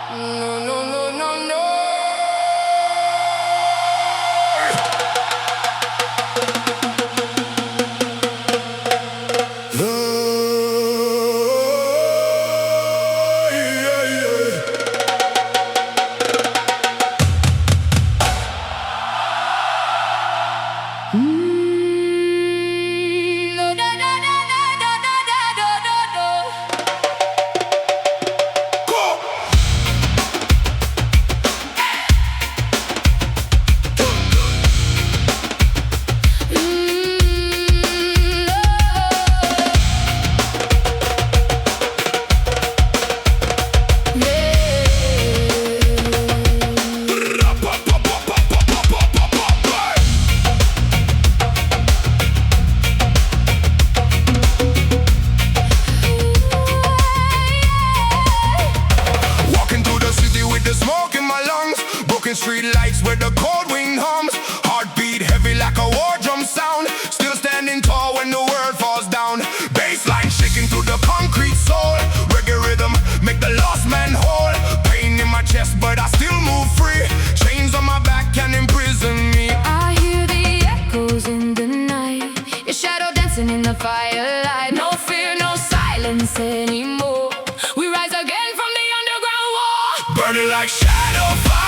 No, no, no, no, no. Street lights where the cold wind hums, heartbeat heavy like a war drum sound. Still standing tall when the world falls down. Bassline shaking through the concrete soul. Reggae rhythm make the lost man whole. Pain in my chest but I still move free. Chains on my back can imprison me. I hear the echoes in the night. Your shadow dancing in the firelight. No fear, no silence anymore. We rise again from the underground war. Burning like shadow fire.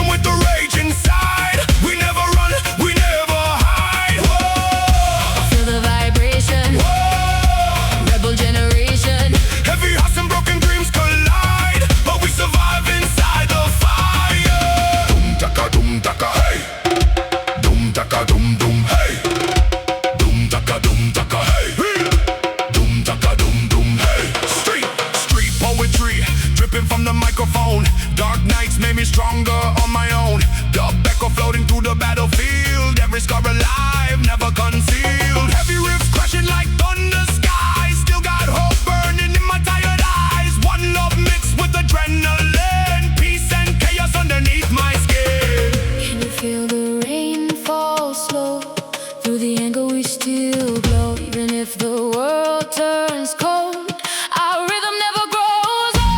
With the rage inside, we never run, we never hide. Whoa. Feel the vibration. Whoa. Rebel generation. Heavy hearts and broken dreams collide, but we survive inside the fire. Doom taka, hey. Doom taka, doom, hey. Doom taka, hey. Doom taka, doom, hey. Street poetry dripping from the microphone. Dark nights made me stronger on my own. Dub echo floating through the battlefield. Every scar alive, never concealed. Heavy riffs crashing like thunder skies. Still got hope burning in my tired eyes. One love mixed with adrenaline. Peace and chaos underneath my skin. Can you feel the rain fall slow? Through the anger we still glow. Even if the world turns cold, our rhythm never grows old.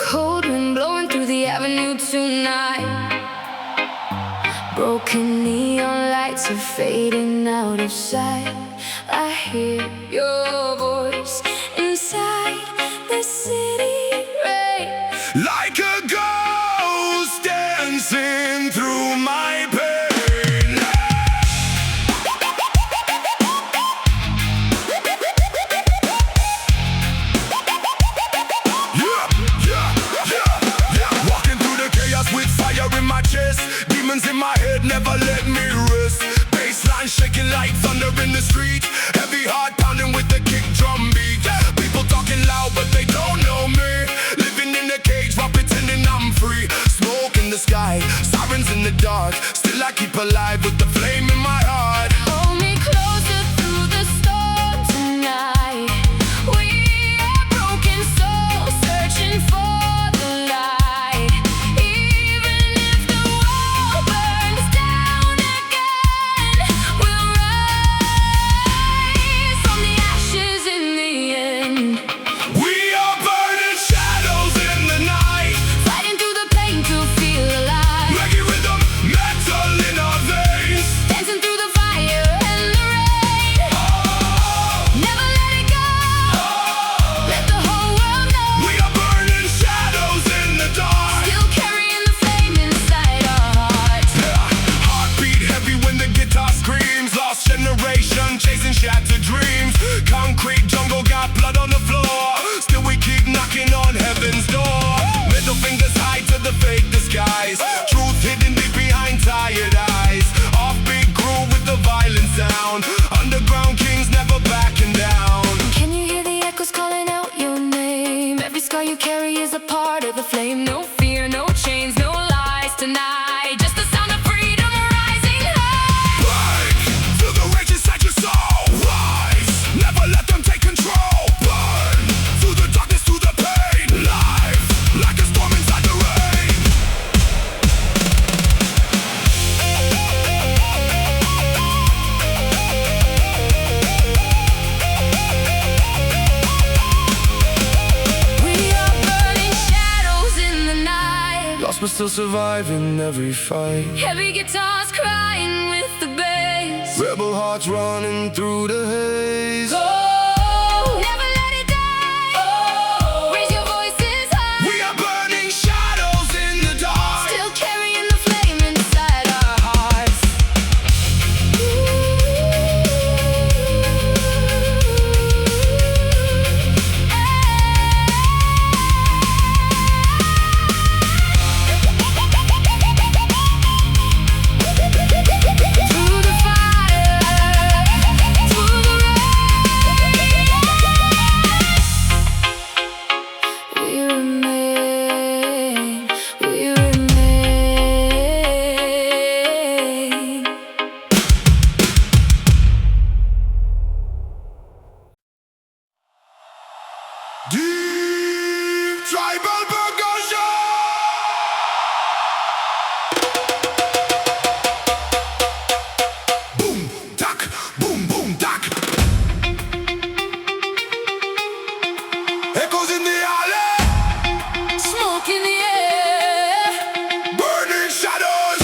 Cold wind blowing through the avenue tonight. Broken neon lights are fading out of sight. I hear your voice inside the city rain. Like a ghost dancing through my pain. like thunder in the street. Heavy heart pounding with the kick drum beat. People talking loud but they don't know me. Living in a cage while pretending I'm free. Smoke in the sky, sirens in the dark. Still I keep alive with the flame in my heart. Hold me closer through the storm tonight. We are broken souls searching for the light. Even if the world burns down again, we'll rise from the ashes in the end. We are burning shadows in the night. Fighting through the pain to feel alive. Reggae rhythm, metal in our veins. Dancing through the fire and the rain. Never let it go. Let the whole world know. We are burning shadows in the dark. Still carrying the flame inside our hearts. Heartbeat heavy when the guitar screams. Lost generation chasing shattered dreams. Concrete jungle got blood on the floor. Still we keep knocking on heaven's door. Middle fingers high to the fake disguise. Truth hidden deep behind tired eyes. Offbeat groove with the violent sound. Underground kings never backing down. Can you hear the echoes calling out your name? Every scar you carry is a part of the flame. No fear, no chains, no lies tonight. Just the sound of freedom rising high. Break to the rage inside your soul. Rise, never let them take control. Burn through the darkness, through the pain. Life like a storm inside the rain. We are burning shadows in the night. Lost but still surviving every fight. Heavy guitars crying with the bass. Rebel hearts running through the haze. Go, never let it die. Raise your voices high. We are burning shadows in the dark. Still carrying the flame inside our hearts. Through the fire, through the rain, we remain, we remain. Deep tribal percussion. Boom, tack, boom, boom, tack. Echoes in the alley. Smoke in the air. Burning shadows.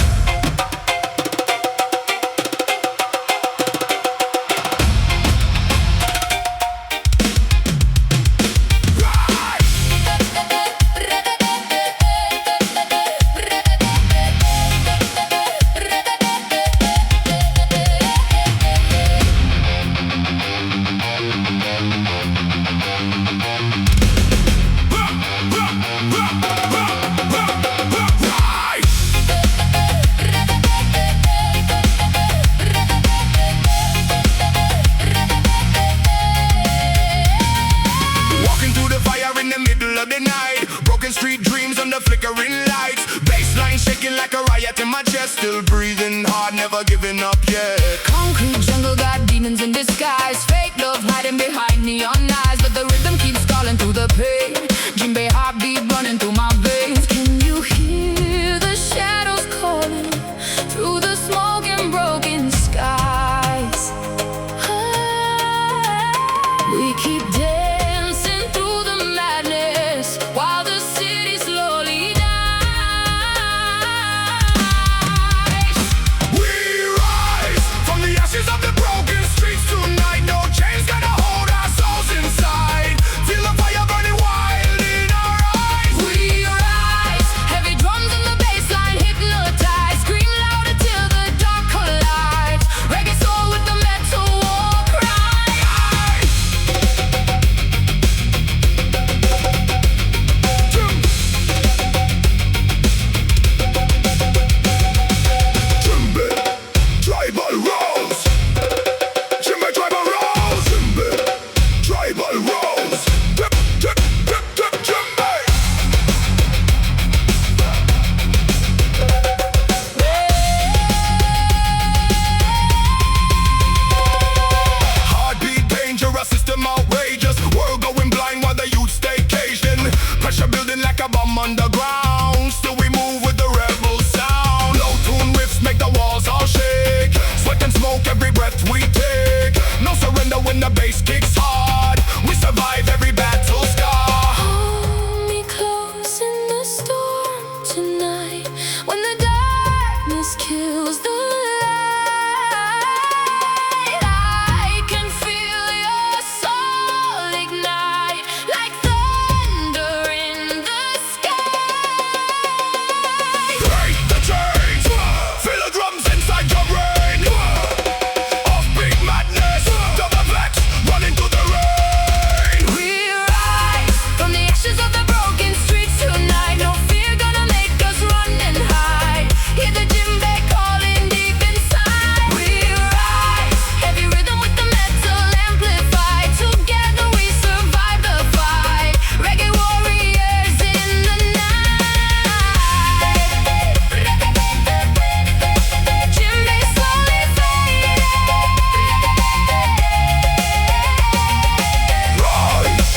Walking through the fire in the middle of the night. Broken street dreams under flickering lights. Baseline shaking like a riot in my chest. Still breathing hard, never giving up yet. Concrete jungle got demons in disguise. Fake love hiding behind neon eyes. But the rhythm keeps calling through the pain. Jimbe heartbeat running through my veins. Can you hear the shadows calling through the smoke and broken skies? We keep dancing through the madness while the city slowly dies. We rise from the ashes of the broken. underground. Still we move with the rebel sound. Low tune riffs make the walls all shake. Sweat and smoke every breath we take. No surrender when the bass kicks hard. We survive every battle scar. Hold me close in the storm tonight, when the darkness kills the light. I can feel your soul ignite like thunder in the sky. Break the chains. Feel the drums inside your brain. Offbeat madness. Double vex running through the rain. We rise from the ashes of the broken streets tonight. No fear gonna make us run and hide. Hear the djembe calling deep inside. We rise, heavy rhythm with the metal amplified. Together we survive the fight. Reggae warriors in the night. Djembe slowly fading. Rise.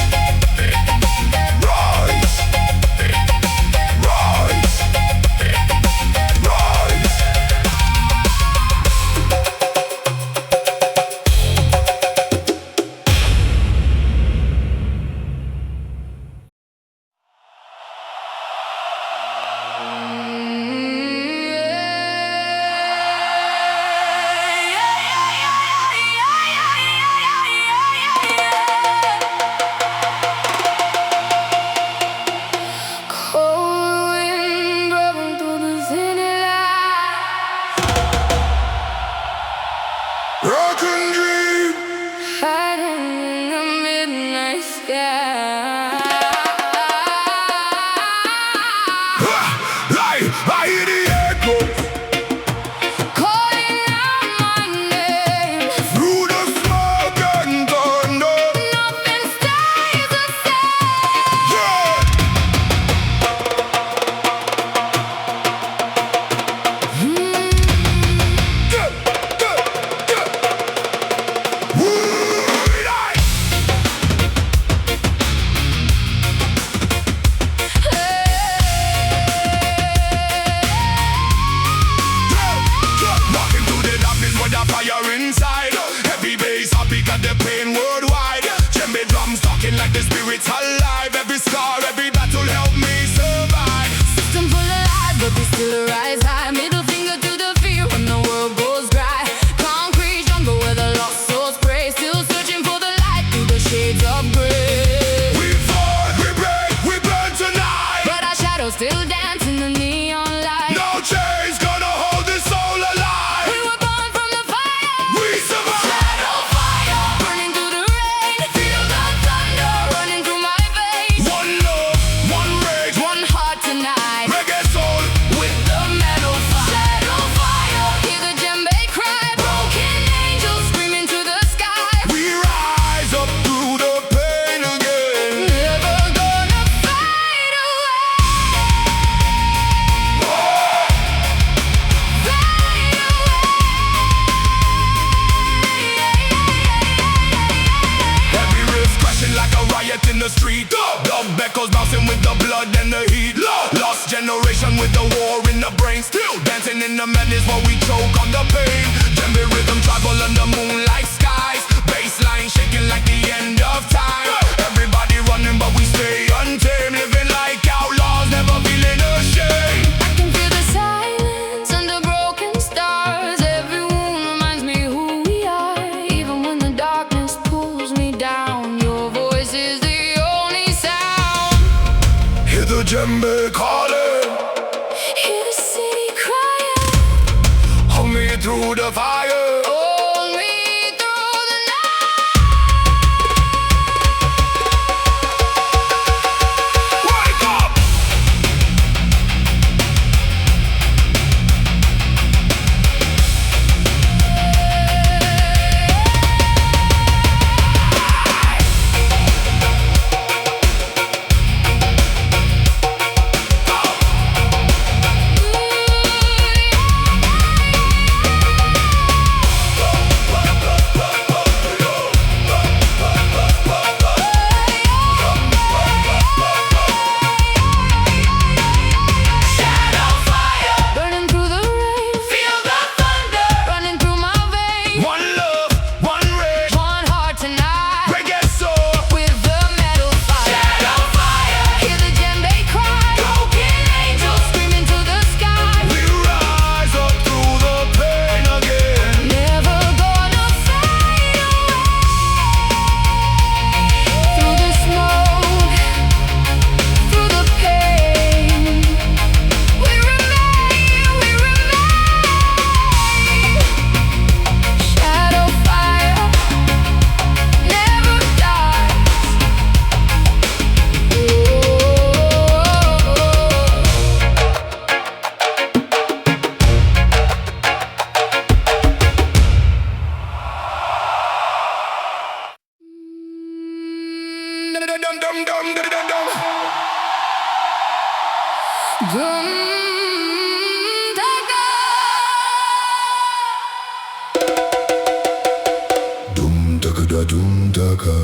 Cold wind blowing through the city light, Rock and dream. hiding in the midnight sky. I hear the echoes Calling out my name, through the smoke and thunder. nothing stays the same. Yeah. Walking through the darkness with a fire inside. Heavy bass, happy got the pain worldwide. Djembe drums talking like the spirits alive. Every scar, every battle help me survive. System full of lies, but we still rise high. Middle finger to the fear when the world goes dry. Concrete jungle where the lost souls pray. Still searching for the light through the shades of gray. We fall, we break, we burn tonight. But our shadows still dance in the neon light. No chains gonna hold this soul alive. We were born from the fire. We survive. Shadow fire, burning through the rain. Feel the thunder running through my veins. One love, one rage, One heart tonight reggae soul. with the metal fire. Shadow fire, hear the djembe cry. Broken angels screaming to the sky. We rise up through the pain again. Never gonna fade away. Fade away. Heavy riffs crashing like a riot in the street. Dub echoes bouncing with the blood and the heat. Lost generation with the war in the brain. Still dancing in the madness while we choke on the pain. Djembe rhythm travel under moonlight skies. Bassline shaking like the end of time. Everybody running but we stay untamed. Living like outlaws, never feeling ashamed. I can feel the silence under broken stars. Every wound reminds me who we are. Even when the darkness pulls me down, your voice is the only sound. Hear the djembe calling. Hear the city crying. Hold me through the fire. Hold me through the night. Wake up! dum dum dum dum dum dum. Dum daga. Dum daga da dum daga.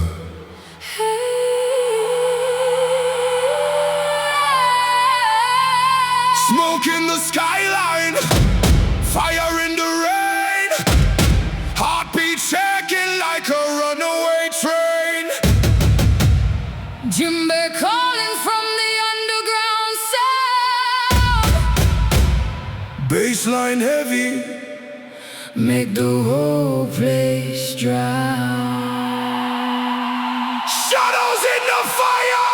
Smoke in the skyline, fire in the rain, heartbeat shaking like a runaway train. Jimbe calling from the underground sound. Baseline heavy, Make the whole place drown. shadows in the fire.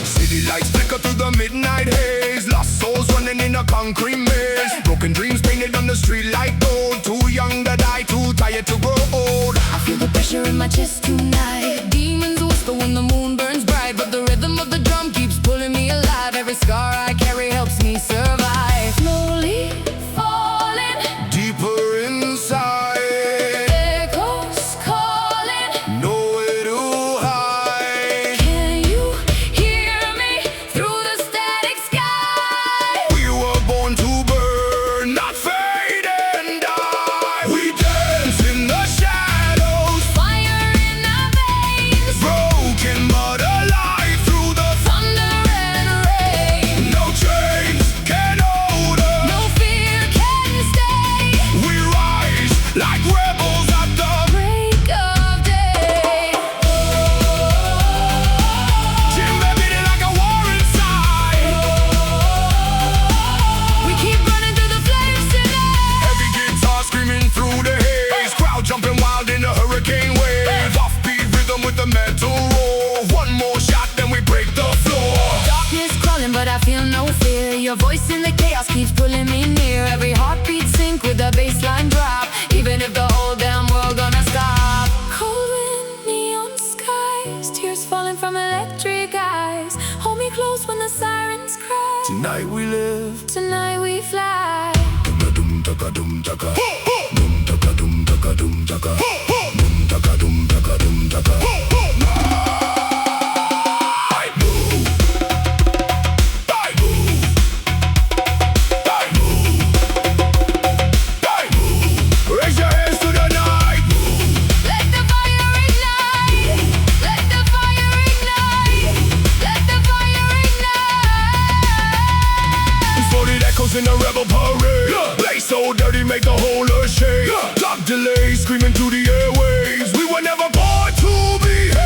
City lights flicker through the midnight haze. Lost souls running in a concrete maze. Broken dreams painted on the street like gold. Too young to die, too tired to grow old. I feel the pressure in my chest tonight. Demons whisper when the moon burns bright, but the rhythm of the drum keeps pulling me alive. Every scar I carry helps me survive. Slowly falling, Deeper inside, echoes calling. nowhere to hide. Can you hear me through the static sky? We were born to burn, not fade and die. We dance in the shadows, Fire in our veins, broken but alive through the thunder and rain. no chains can hold us. No fear can stay. We rise like rebels at the Break of day. Jimbe beating like a war inside. We keep running through the flames tonight. Heavy guitar screaming through the haze. Crowd jumping wild in a hurricane wave. Offbeat rhythm with the metal roar. One more shot, then we break the floor. Darkness crawling, but I feel no fear. Your voice in the chaos keeps pulling me near. Every heartbeat sync with a bassline drop. Even if the whole damn world gonna stop. Cold wind, neon skies, tears falling from electric eyes. Hold me close when the sirens cry. Tonight we live. Tonight we fly. Dum daga dum daga. Dum daga dum daga dum daga. Dum daga dum daga dum daga. I move. I move. I move. I move. Raise your hands to the night. Let the fire ignite. Let the fire ignite. Let the fire ignite. Floated echoes in a rebel parade. Play so dirty, make the whole earth shake. Clock delay, screaming through the airwaves. We were never born to behave.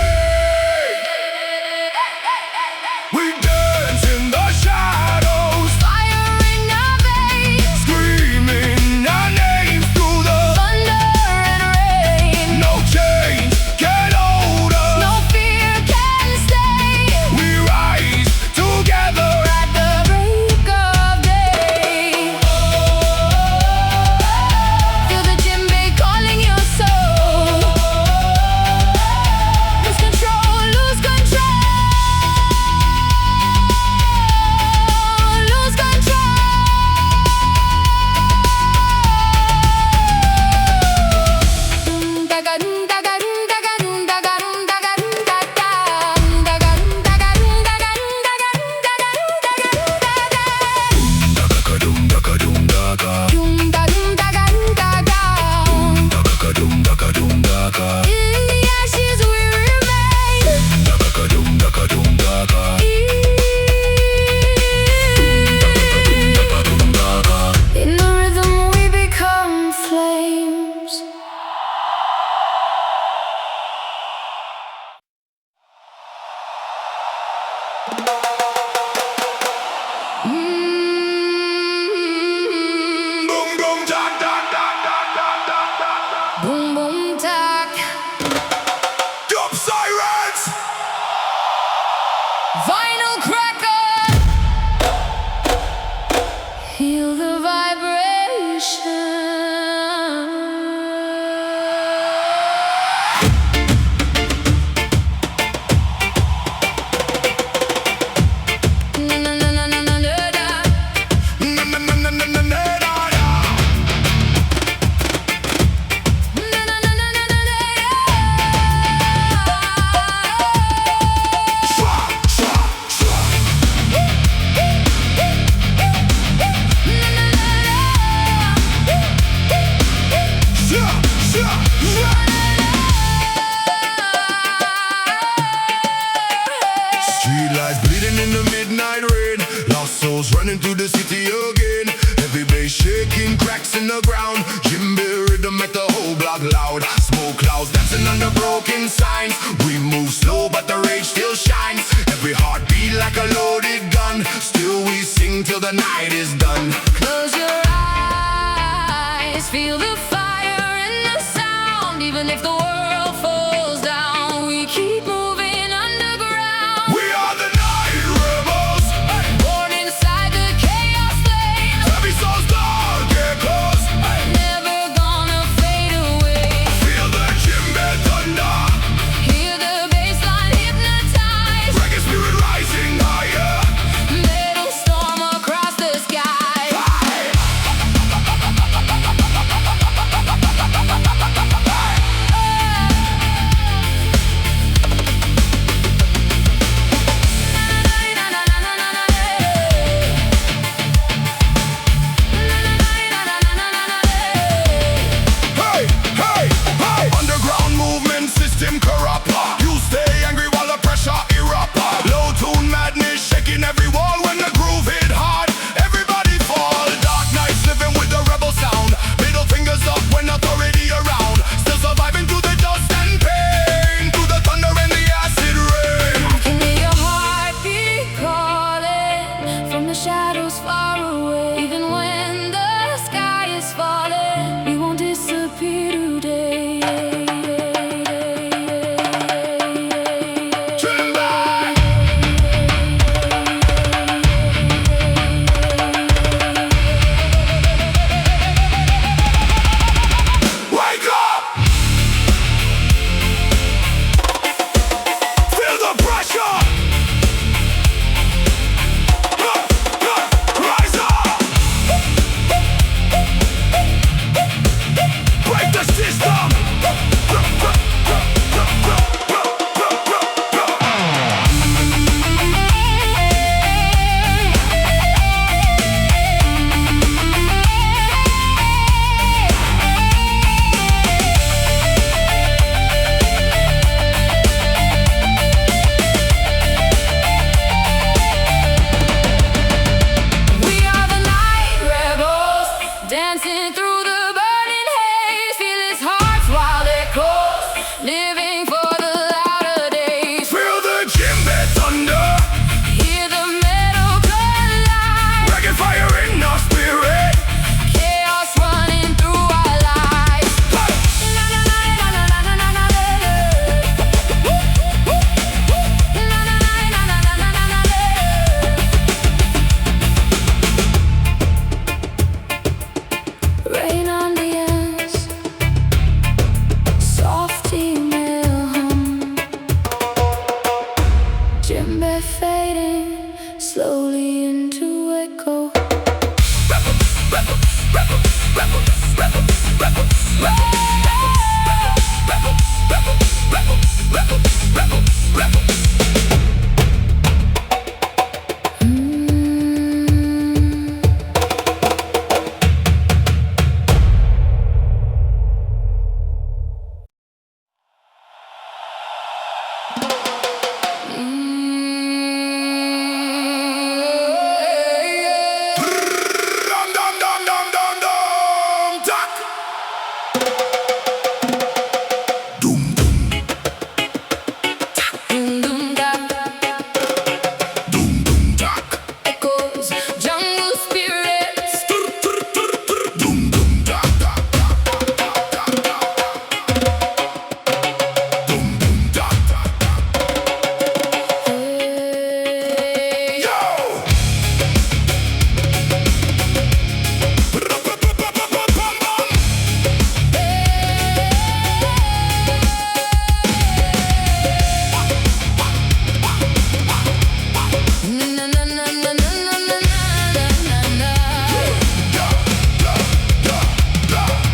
We dance in the shadows, Fire in our veins, screaming our names through the thunder and rain. no chains can hold us. No fear can stay. We rise together. At the break of day, feel the djembe calling your soul. bass shaking, cracks in the ground. Djembe rhythm make the whole block loud. Smoke clouds dancing under broken signs. We move slow but the rage still shines. Every heartbeat like a loaded gun. Still we sing till the night is done. Close your eyes, feel the fire and the sound. Even if the world falls down, we keep moving underground. We are the night rebels, Born inside the chaos flame, heavy souls, dark echoes. never gonna fade away. Feel the djembe thunder, Hear the bass line hypnotize. reggae spirit rising higher. Metal storm across the sky. Hey, hey, hey! Underground movement system corrupt. You stay angry while the pressure erupt. Low tune madness shaking every wall when the groove hit hard. Everybody fall. Dark nights living with the rebel sound. Middle fingers up when authority around. Still surviving through the dust and pain. Through the thunder and the acid rain. Can hear your heartbeat calling from the shadows far away. Even when the sky is falling, we won't disappear today. Djembe! Wake up! Feel the pressure! Rise up! Break the system! We are the night rebels, dancing through the burning haze. Feel his heart's wild echoes, living for the louder days. Feel the djembe thunder! Hear the metal collide. Reggae fire in our spirit! Chaos running through our lives. Rain on the ends, soft email hum. Djembe fading slowly into echo. Dum dum dum dum dum dum duck. Dum dum dum dum duck. Echoes, jungle spirits. Dum dum duck duck duck duck duck duck. Dum dum duck duck duck. Hey. Yo.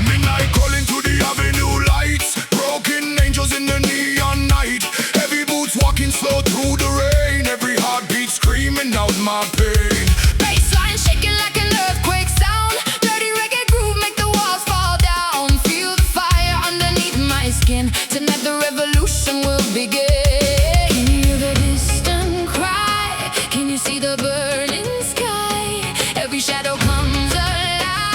Midnight calling to the avenue lights. Broken angels in the neon night. Heavy boots walking slow through the rain. Every heartbeat screaming out my pain. Bassline shaking like an earthquake sound. Dirty reggae groove make the walls fall down. Feel the fire underneath my skin. Tonight the revolution will begin. Can you hear the distant cry? Can you see the burning sky? Every shadow comes alive.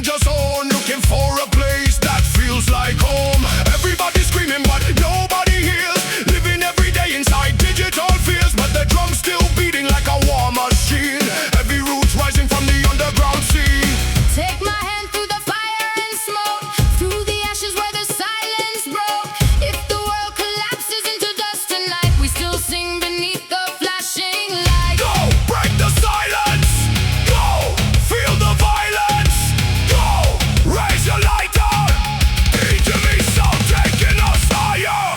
danger zone, looking for a place that feels like home. Everybody screaming but nobody hears, living every day inside digital fears. But the drum's still beating like a war machine, heavy roots rising from the underground sea. Take my hand through the fire and smoke, through the ashes where the silence broke. If the world collapses into dust and light, we still sing beneath the flashing light. Go, break the silence. Go, feel the violence. Go, raise your lighter. Intimate sound taking us higher.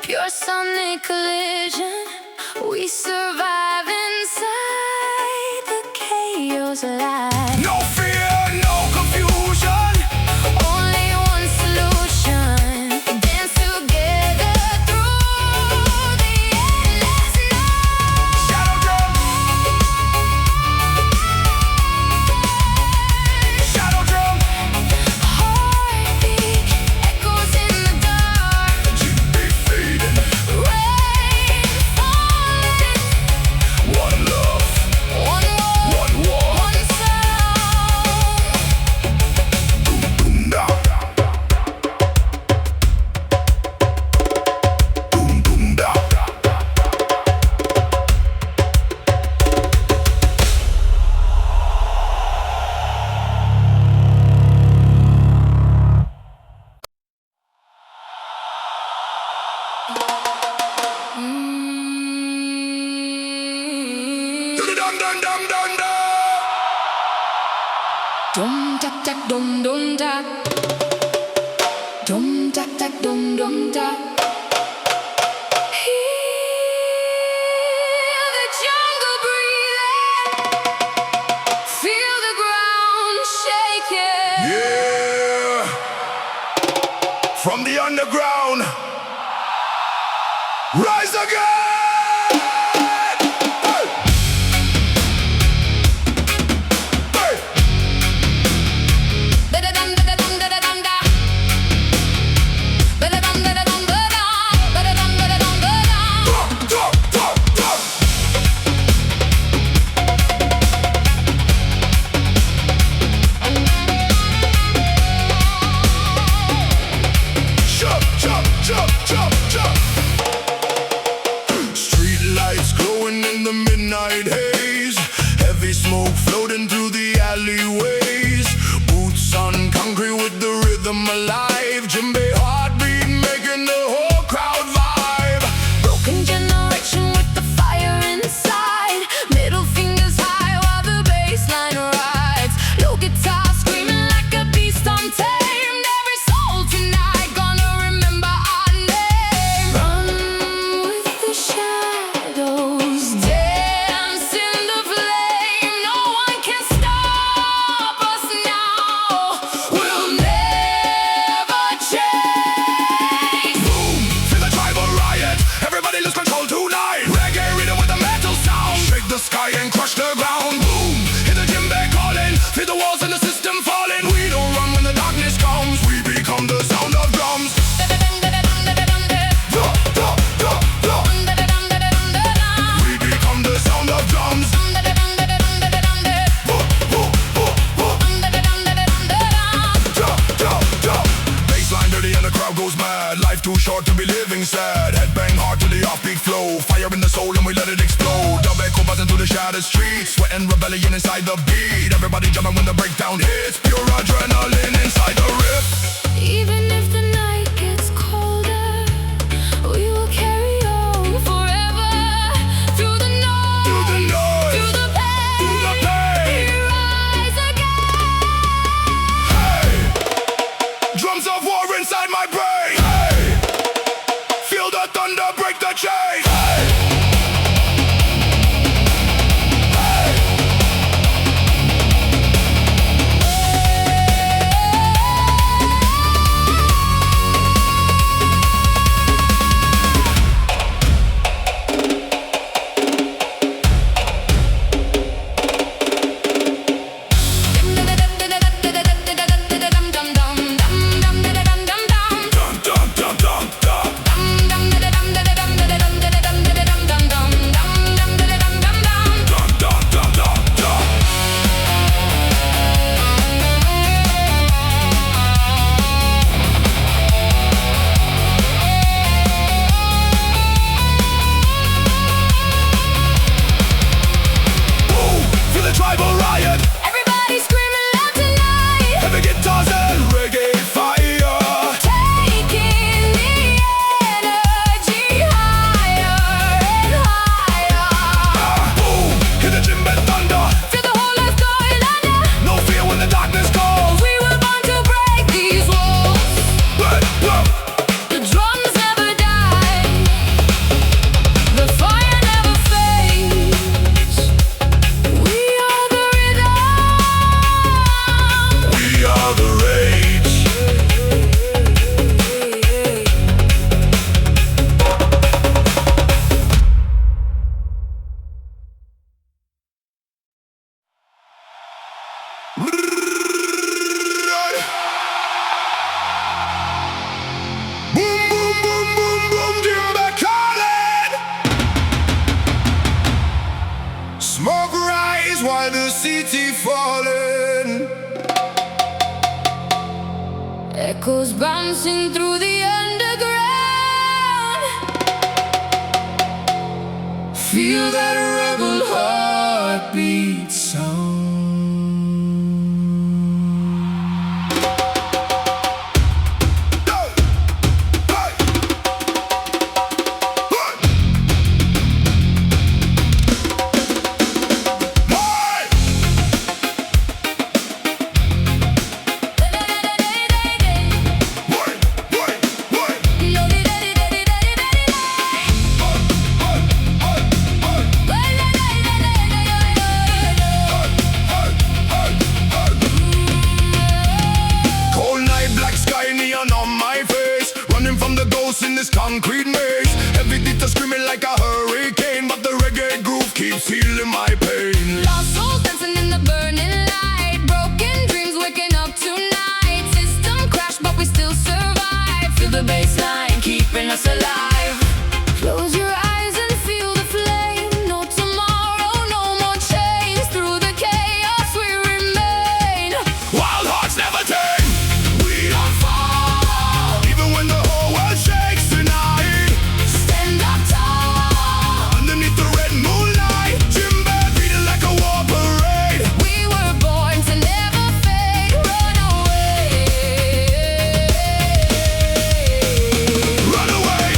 Pure sonic collision, we survive inside the chaos alive. No fear, no confusion. Only one solution, dance together through the endless night. Shadow drum. Shadow drum. Heartbeat echoes in the dark, Be fading. rain falling, One love, one war, one war. one sound. Boom da. Boom boom da. Dum dum dum dum dum. Dum tak tak dum dum tak, dum tak tak dum dum tak. Hear the jungle breathing, feel the ground shaking. Yeah. From the underground, rise again. Hey. Hey. Da da dum da da dum da da dum da, da da dum da da dum da da, da da dum da da dum da da. Dum, dum, dum, dum. Jump, jump, jump, jump, jump. Street lights glowing in the midnight haze, heavy smoke floating through the alleyways. Boots on concrete with the rhythm alive. Djembe heartbeat making the whole crowd vibe. Broken generation with the fire inside, middle fingers high while the bass line rides. Low guitar screaming like a beast untamed. Every soul tonight gonna remember our name. Run with the shadows, dance in the flame. No one can stop us now. We'll never change. Boom, feel the tribal riot. Everybody lose control tonight. Reggae rhythm with a metal sound. Shake the sky and crush the ground. Boom, hear the djembe calling. Feel the walls and the system falling. We don't run when the darkness comes. We become the sound of drums. Da da dum da da dum da da dum da. Duh, duh, duh, duh. Da da dum da da dum da da. We become the sound of drums. Dum da da dum da da dum da da dum da. Woo, woo, woo, woo. Dum da da dum da da dum da da. Duh, duh, duh. Bassline dirty and the crowd goes mad. Life too short to be living sad. Headbang hard to the offbeat flow. Fire in the soul and we let it explode. Dub echo buzzing through the shattered streets. Sweat and rebellion inside the beat. Everybody jumping when the breakdown hits. Pure adrenaline inside the riff. Even if the night gets colder, we will carry thunder, break the chain. Hey! Tribal riot, Everybody screaming loud tonight. heavy guitars and reggae fire. Taking the energy higher and higher. Boom, hear the djembe thunder. Feel the whole earth going under. No fear when the darkness calls. We were born to break these walls. The drums never die. The fire never fades. We are the rhythm. We are the rage. Boom, boom, boom, boom, boom, djembe calling. Smoke rise while the city falling. Echoes bouncing through the underground. Feel that rebel heartbeat sound. In this concrete maze, every guitar screaming like a hurricane, but the reggae groove keeps healing my pain. Lost souls dancing in the burning light. Broken dreams waking up tonight. System crash, but we still survive. Feel the bass line keeping us alive. Close your eyes and feel the flame. No tomorrow, no more chains. Through the chaos we remain. Wild hearts never tame. We don't fall, even when the whole world shakes tonight. Stand up tall. Underneath the red moonlight, djembe beating like a war parade. We were born to never fade. Run away. Run away.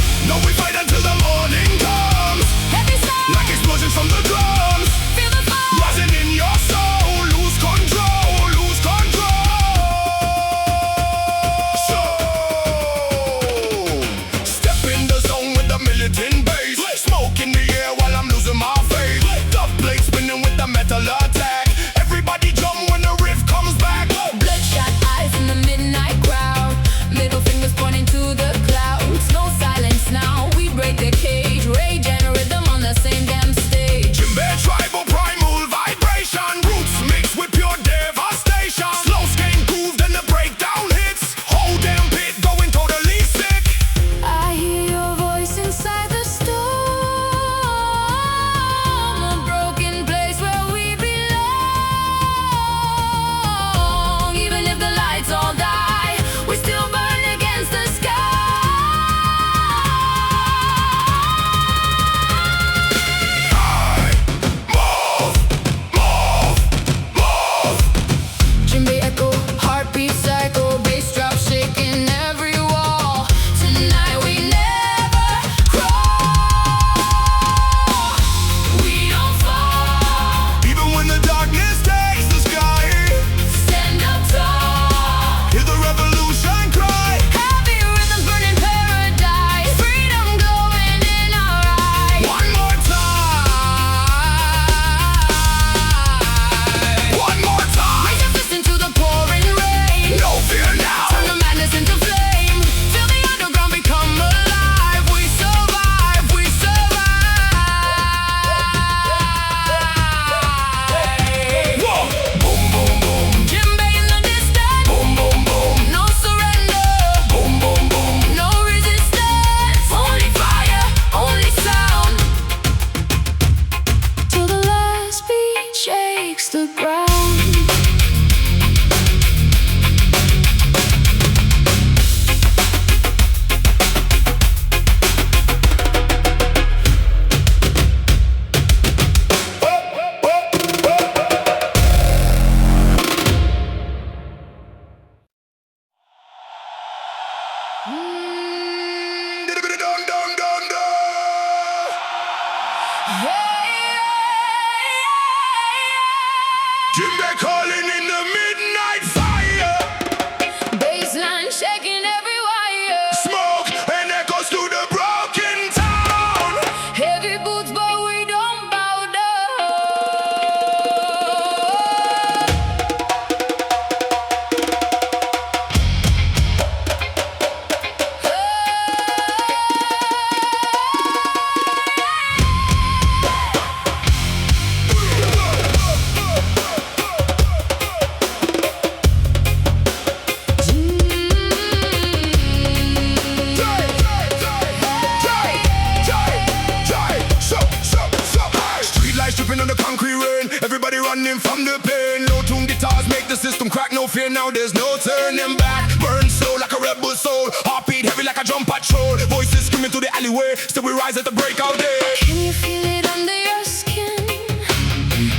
running from the pain. Low tune guitars make the system crack. No fear now, there's no turning back. Burn slow like a rebel soul. Heartbeat heavy like a drum patrol. Voices screaming through the alleyway. Still we rise at the breakout day. Can you feel it under your skin?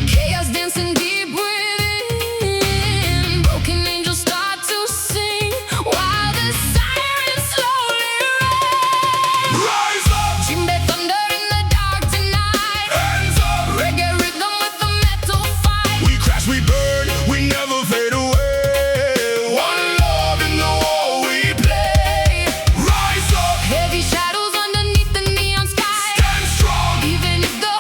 Chaos dancing deep within. Broken angels start to sing while the sirens slowly ring. Rise up! Jimbe thunder in the dark tonight. Hands up! Reggae rhythm with the metal fight. We crash, we burn, we never fade away. One love in the war we play. Rise up! Heavy shadows underneath the neon sky. Stand strong! Even if the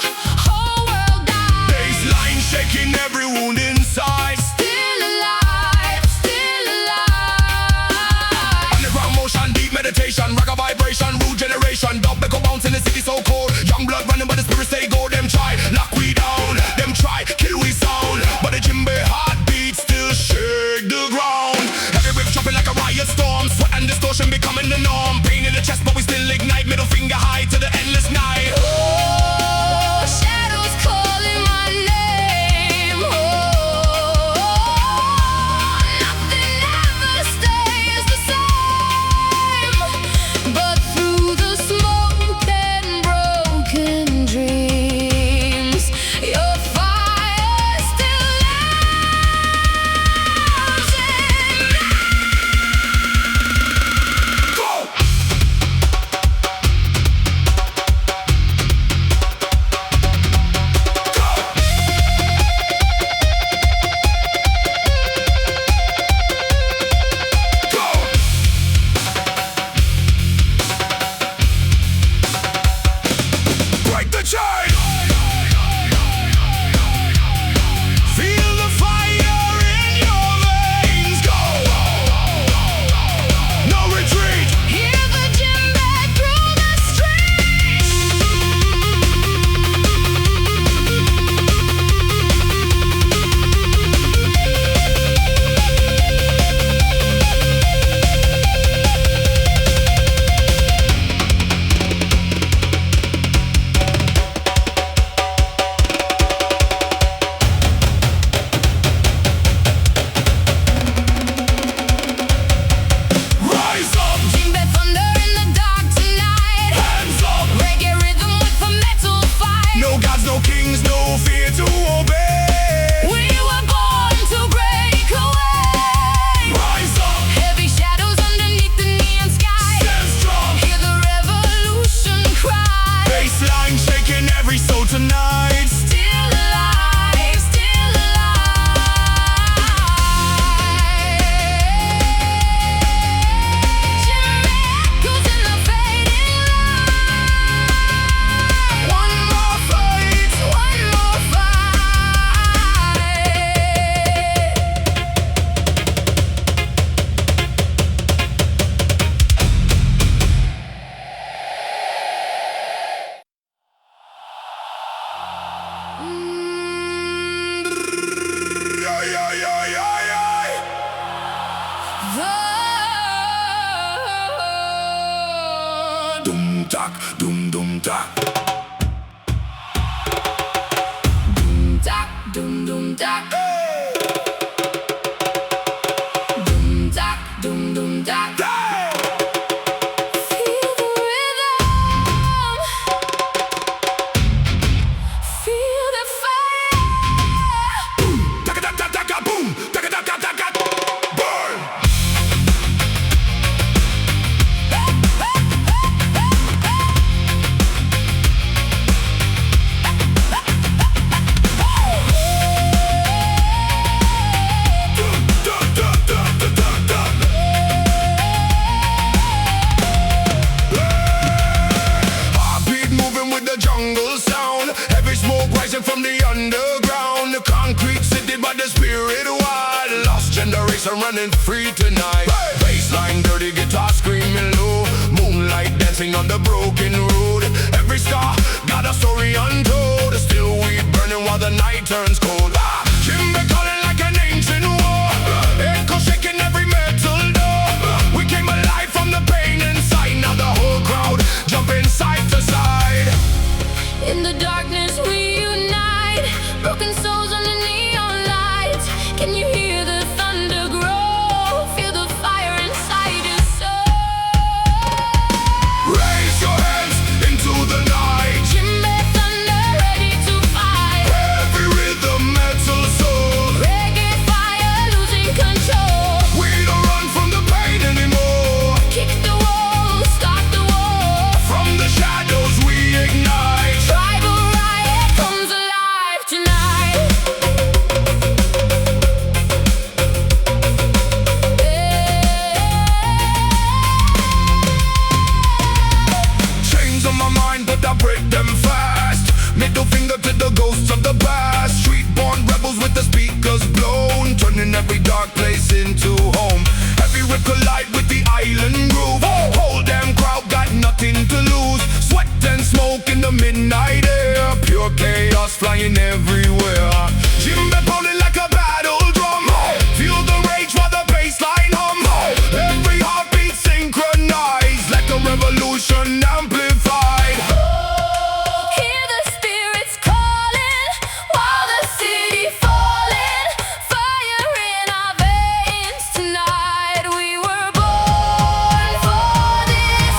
whole world dies. Baseline shaking every wound inside. Still alive, still alive. Underground motion, deep meditation, rock a vibration, rude generation. Dub echo bounce in the city so cold. Young blood running but the spirit stay gold. Them try, lock we down. Them try, kill we sound. But the Jimbe heartbeat still shake the ground. Every wave jumping like a riot storm. Sweat and distortion becoming the norm. Pain in the chest but we still ignite. Middle finger high to the endless night. Oh, shadows calling my name. Oh, nothing ever stays the same. But through the smoke and broken dreams, your fire still lives in me. Go! Go! Break the chain! Feel the fire in your veins. Go! No retreat! Hear the djembe through the streets. Rise up! Jimbe thunder in the dark tonight. Hands up! Reggae rhythm with a metal fight. No gods, no kings, no fear to obey. We were born to break away. Rise up! Heavy shadows underneath the neon sky. Stand strong! Hear the revolution cry. Baseline shaking every soul tonight. Still alive, still alive. Jimbe echoes in the fading light. One more fight! One more fight. Yeah, yeah, yeah, yeah, yeah. The Dum tak, dum tak. dum tak, dum tak. Dum tak, dum tak. Hey! Feel the rhythm. Feel the fire. Taka taka taka boom, taka taka taka burn. Heartbeat moving with the jungle sound. Heavy smoke rising from the underground. The concrete city but the spirit wild. Lost generation running free tonight. Baseline dirty guitar screaming low. Moonlight dancing on the broken road. Every star got a story untold. Still we burning while the night turns cold. Jimbe calling like an ancient war. Echo shaking every metal door. We came alive from the pain inside. Now the whole crowd jumping side to side. In the darkness we unite. Broken souls on the neon I break them fast. Middle finger to the ghosts of the past. Street-born rebels with the speakers blown, turning every dark place into home. Every rip collide with the island groove. Whole damn crowd got nothing to lose. Sweat and smoke in the midnight air. Pure chaos flying everywhere. Jimbe pounding like a battle drum. Feel the rage while the bassline hum. Every heartbeat synchronized like a revolution amplified. Hear the spirits calling while the city falling. Fire in our veins tonight. We were born for this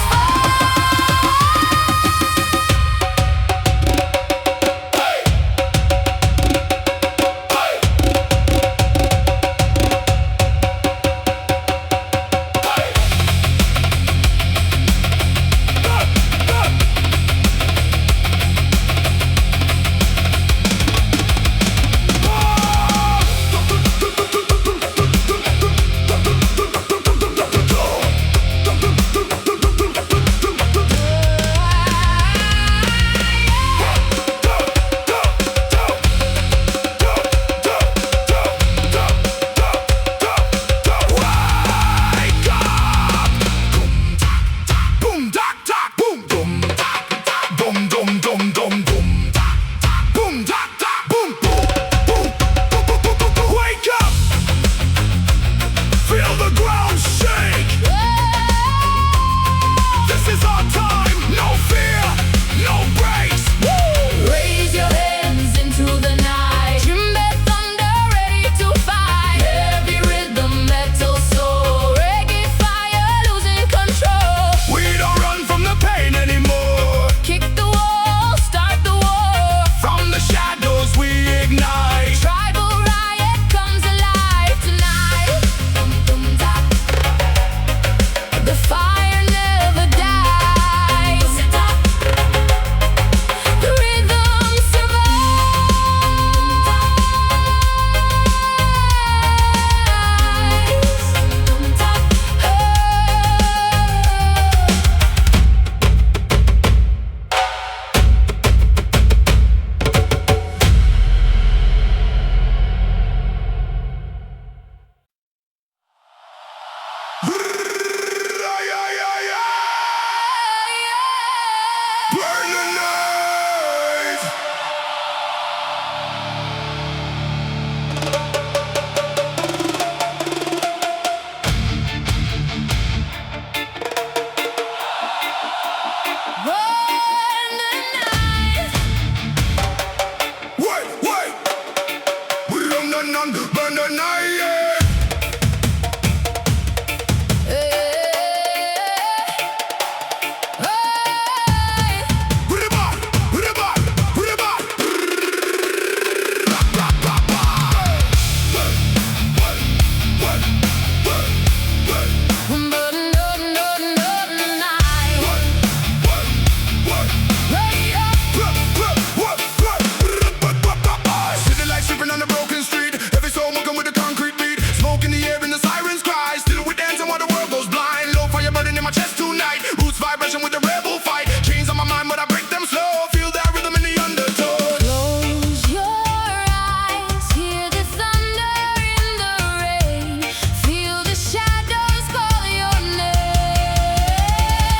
Burn the night. burn the night. Wait. We don't none, burn the night, yeah. With the rebel fight, chains on my mind, but I break them slow. Feel that rhythm in the undertow. Close your eyes, hear the thunder in the rain. Feel the shadows call your name.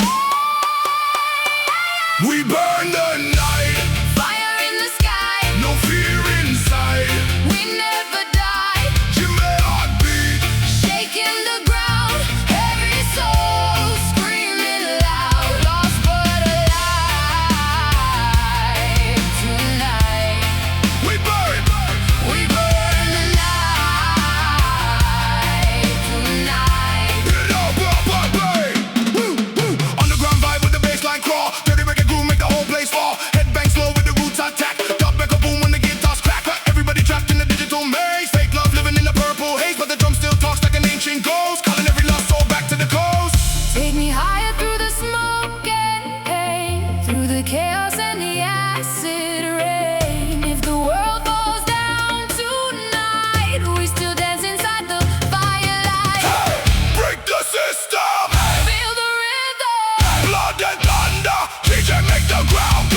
We burn the night, Fire in the sky, no fear inside. we never die. Jimbe heartbeat, Shaking the ground, every soul screaming loud. Lost but alive tonight. we burn. We burn the night tonight. Underground vibe with the bassline crawl. Dirty reggae groove make the whole place fall. Headbang slow with the roots attack. Dub back a boom when the guitars crack. Everybody trapped in the digital maze. Fake love living in the purple haze, but the drum still talks like an ancient ghost, calling every lost soul back to the coast. Take me higher through the smoke and pain, through the chaos and the acid rain. If the world falls down tonight, we still dance inside the firelight. Break the system, Feel the rhythm. blood and thunder. DJ make the ground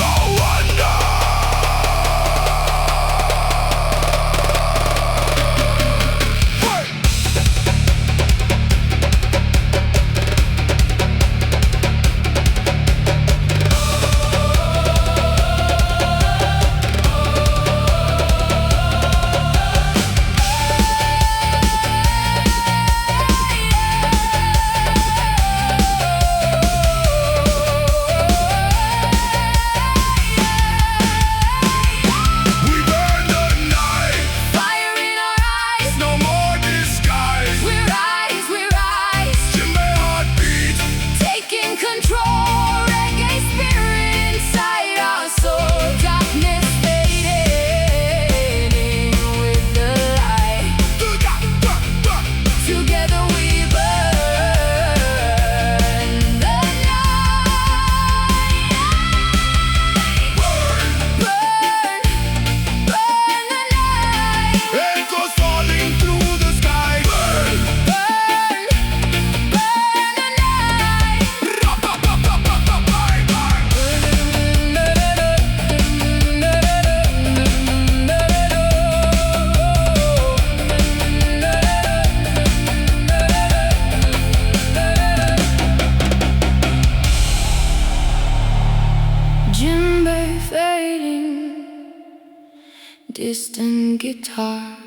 distant guitar.